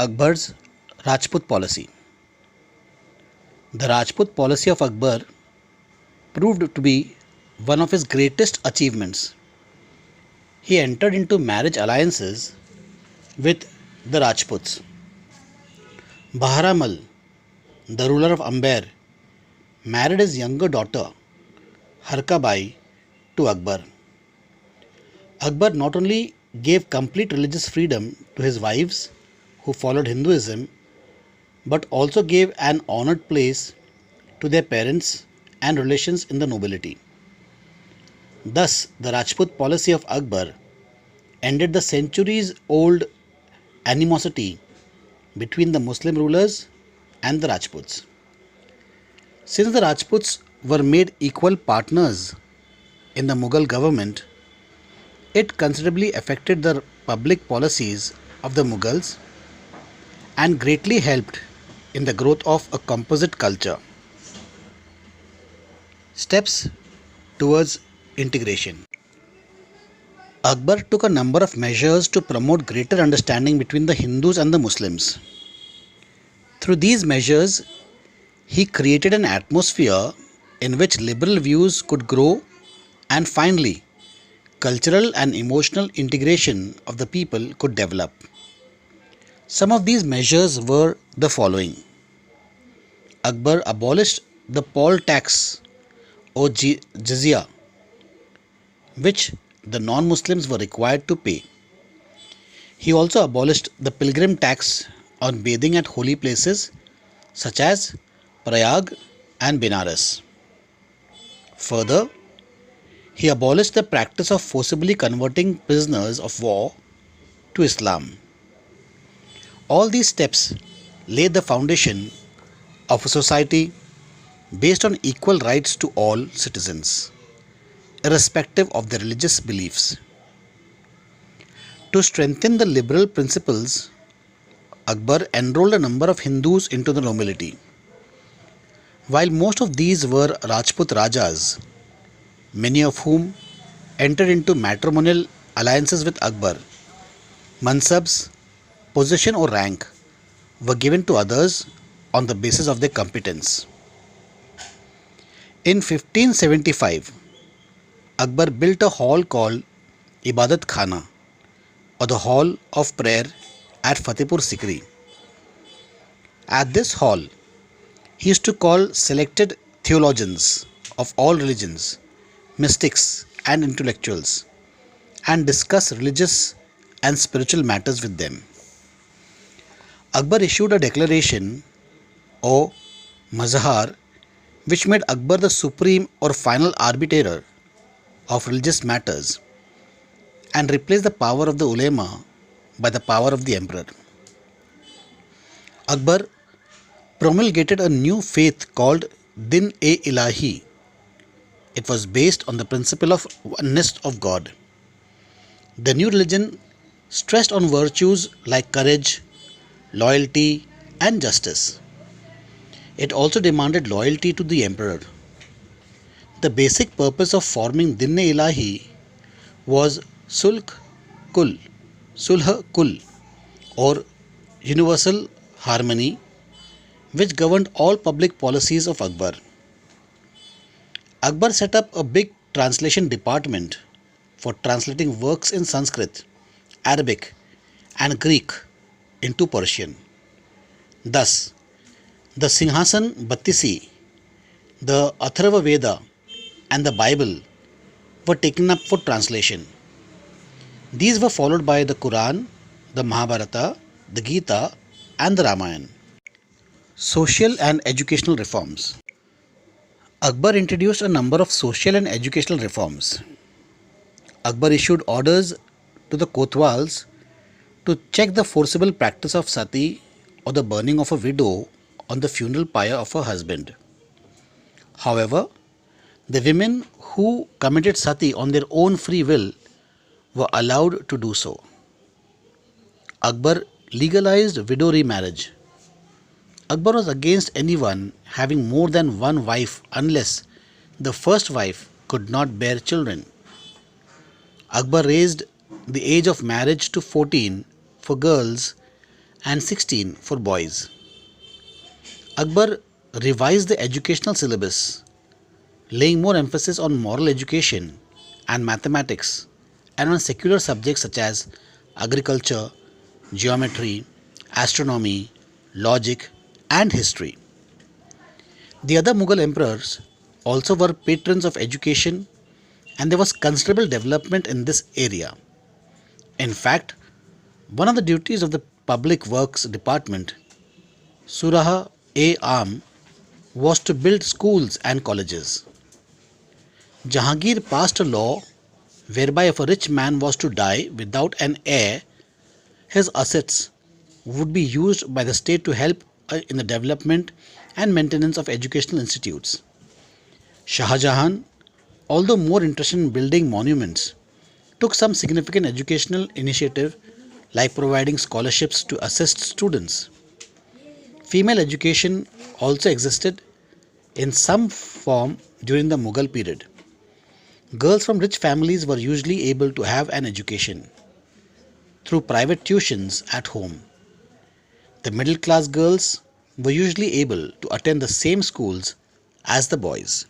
Akbar's Rajput policy. The Rajput policy of Akbar proved to be one of his greatest achievements. He entered into marriage alliances with the Rajputs. Baharamal, the ruler of Amber, married his younger daughter Harkabai to Akbar. Akbar not only gave complete religious freedom to his wives who followed Hinduism, but also gave an honored place to their parents and relations in the nobility. Thus, the Rajput policy of Akbar ended the centuries old animosity between the Muslim rulers and the Rajputs. Since the Rajputs were made equal partners in the Mughal government, it considerably affected the public policies of the Mughals and greatly helped in the growth of a composite culture. Steps towards integration. Akbar took a number of measures to promote greater understanding between the Hindus and the Muslims. Through these measures, he created an atmosphere in which liberal views could grow, and finally, cultural and emotional integration of the people could develop. Some of these measures were the following. Akbar abolished the poll tax or jizya, which the non-Muslims were required to pay. He also abolished the pilgrim tax on bathing at holy places such as Prayag and Benares. Further, he abolished the practice of forcibly converting prisoners of war to Islam. All these steps laid the foundation of a society based on equal rights to all citizens, irrespective of their religious beliefs. To strengthen the liberal principles, Akbar enrolled a number of Hindus into the nobility. While most of these were Rajput Rajas, many of whom entered into matrimonial alliances with Akbar, mansabs, position or rank were given to others on the basis of their competence. In 1575, Akbar built a hall called Ibadat Khana, or the Hall of Prayer at Fatehpur Sikri. At this hall, he used to call selected theologians of all religions, mystics and intellectuals, and discuss religious and spiritual matters with them. Akbar issued a declaration or mazhar which made Akbar the supreme or final arbiter of religious matters and replaced the power of the ulema by the power of the emperor. Akbar promulgated a new faith called Din-e-Ilahi. It was based on the principle of oneness of God. The new religion stressed on virtues like courage, loyalty, and justice. It also demanded loyalty to the emperor. The basic purpose of forming Din-e-Ilahi was Sulh Kul, or universal harmony, which governed all public policies of Akbar. Akbar set up a big translation department for translating works in Sanskrit, Arabic, and Greek into Persian. Thus, the Singhasan Battisi, the Atharva Veda, and the Bible were taken up for translation. These were followed by the Quran, the Mahabharata, the Gita, and the Ramayana. Social and educational reforms. Akbar introduced a number of social and educational reforms. Akbar issued orders to the Kotwals to check the forcible practice of sati, or the burning of a widow on the funeral pyre of her husband. However, the women who committed sati on their own free will were allowed to do so. Akbar legalized widow remarriage. Akbar was against anyone having more than one wife unless the first wife could not bear children. Akbar raised the age of marriage to 14 for girls and 16 for boys. Akbar revised the educational syllabus, laying more emphasis on moral education and mathematics and on secular subjects such as agriculture, geometry, astronomy, logic, and history. The other Mughal emperors also were patrons of education, and there was considerable development in this area. In fact, one of the duties of the Public Works Department, Surah A Am, was to build schools and colleges. Jahangir passed a law whereby if a rich man was to die without an heir, his assets would be used by the state to help in the development and maintenance of educational institutes. Shah Jahan, although more interested in building monuments, took some significant educational initiative like providing scholarships to assist students. Female education also existed in some form during the Mughal period. Girls from rich families were usually able to have an education through private tuitions at home. The middle class girls were usually able to attend the same schools as the boys.